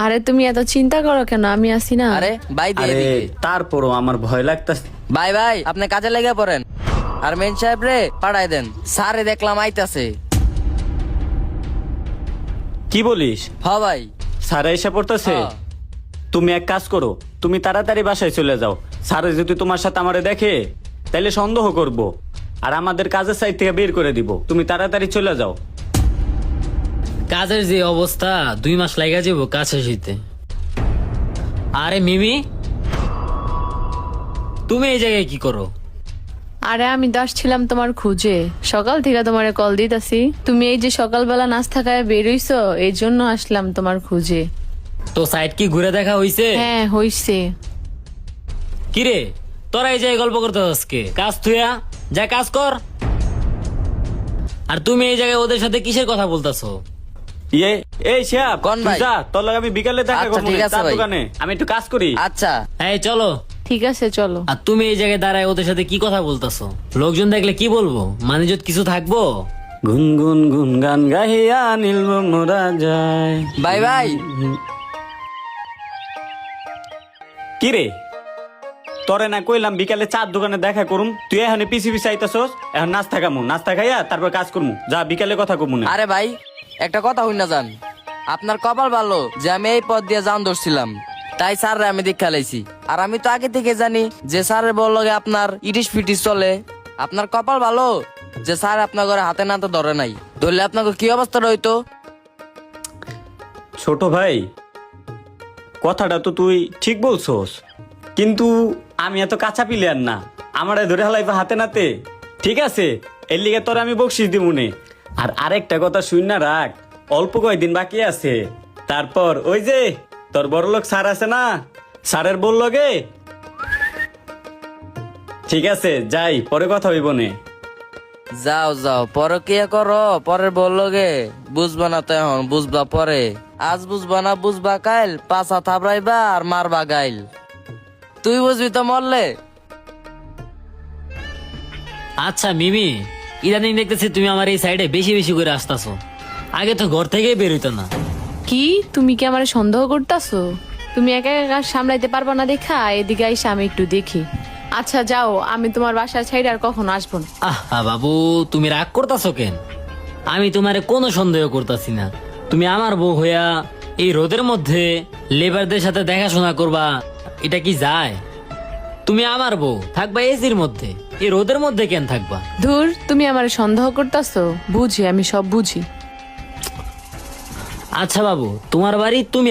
আরে তুমি এত চিন্তা করো কেন, আমি আছি না। আরে ভাই দিয়ে আরে দিকে। তারপরও আমার ভয় লাগতাছে। ভাই ভাই আপনি কাজে লেগে পড়েন আর মেন সাহেব রে পাঠাই দেন, স্যারে দেখলাম আইতাছে। কি বলিস? হ ভাই। স্যার এসে পড়তেছে? হ্যাঁ। তুমি এক কাজ করো, তুমি তাড়াতাড়ি বাসায় চলে যাও। স্যার যদি তোমার সাথে আমারে দেখে তাহলে সন্দেহ করব আর আমাদের কাজের সাইড থেকে বের করে দিব। তুমি তাড়াতাড়ি চলে যাও। কাজের যে অবস্থা 2 মাস লাগা যাব কাজ শেষ হইতে। আরে মিমি, তুমি এই জায়গায় কি করো? আরে আমি তো আসছিলাম তোমার খুঁজে, সকাল থেকে তোমারে কল দিতাছি। তুমি এই যে সকালবেলা নাস্তা খায় বেরোইছো, এই জন্য আসলাম তোমার খুঁজে। তো সাইড কি ঘুরে দেখা হইছে? হ্যাঁ হইছে। কিরে তোরা এই জায়গায় গল্প করতে আজকে কাজ থুয়া যা কাজ কর। আর তুমি এই জায়গায় ওদের সাথে কিসের কথা বলতাছো? এই শিহাব, কোন ভাই? তুই যা, তোর লগে আমি বিকালে দেখা আচ্ছা, করব ঠিক আছে চার ভাই। দোকানে। আমি একটু কাজ করি। আচ্ছা এই চলো। ঠিক আছে চলো। আর তুমি এই জায়গায় দাঁড়ায় ওদের সাথে কি কথা বলতাছো? লোকজন দেখলে কি বলবো? মানিজত কিছু থাকবো? গুনগুন গুন গান গাহিয়া নীলব মোরা যায়। ভাই ভাই। কি রে, তোরে না কইলাম বিকালে চার দোকানে দেখা করুম, তুই এখন পিছি পিছি আইতাছস। এখন নাস্তা খামু, নাস্তা খাইয়া তারপর কাজ করমু। যা, বিকালে কথা কমু না। আরে ভাই একটা কথা হই না যান, আপনার কপাল ভালো যে আমি এই পথ দিয়ে যান ধরছিলাম, তাই স্যাররে আমি দীক্ষা লাইছি। আর আমি তো আগে থেকে জানি যে স্যারের বল লগে আপনার ইটিস ফিটিস চলে। আপনার কপাল ভালো যে স্যার আপনার ঘরে হাতে নাতে ধরে নাই, ধরলে আপনাকে কি অবস্থা হইতো। ছোট ভাই, কথাটা তো তুই ঠিক বলছস, কিন্তু আমি এত কাঁচা প্লেয়ার না। আমার ধরে হালাইবা হাতে নাতে। ঠিক আছে, এর লিগে তোর আমি বকশিস দিমুনে। আর আরেকটা কথা শুন না রাখ, অল্প কয়েকদিন বাকি আছে, তারপর ওই যে তোর বড়লোক স্যার আছে না, স্যারের বল লগে। ঠিক আছে যাই, পরে কথা হইব নে। যাও যাও, পরে কি করো, পরের বল লগে বুঝবা না তো, এখন বুঝবা পরে। আজ বুঝবা না, বুঝবা কাইল, পাছা থাবড়াইবা আর মারবা গাইল। তুই বুঝবি তো মরলে। আচ্ছা মিমি, ইদানিং দেখতেছি তুমি আমার এই সাইডে বেশি বেশি করে আসতাছো। আগে তো ঘর থেকেই বেরোইতো না। কি তুমি কি আমার সন্দেহ করতেছো? তুমি একা একা কাজ সামলাইতে পারবা না দেখা এদিকে আইসা আমি একটু দেখি। আচ্ছা যাও, আমি তোমার বাসার ছাইড়ে আর কখনো আসবো না। আহা বাবু, তুমি রাগ করতাছো কেন? আমি তোমারে কোনো সন্দেহ করতাছি না। তুমি আমার বউ হইয়া এই রোদের মধ্যে লেবারদের সাথে দেখাশোনা করবা, এটা কি যায়? তুমি আমার বউ, থাকবা এসির মধ্যে, এই রোদের মধ্যে কেন থাকবা? ধুর, তুমি আমার সন্দেহ করতেছো? বুঝি, আমি সব বুঝি। আচ্ছা বাবু, তোমার বাড়ি তুমি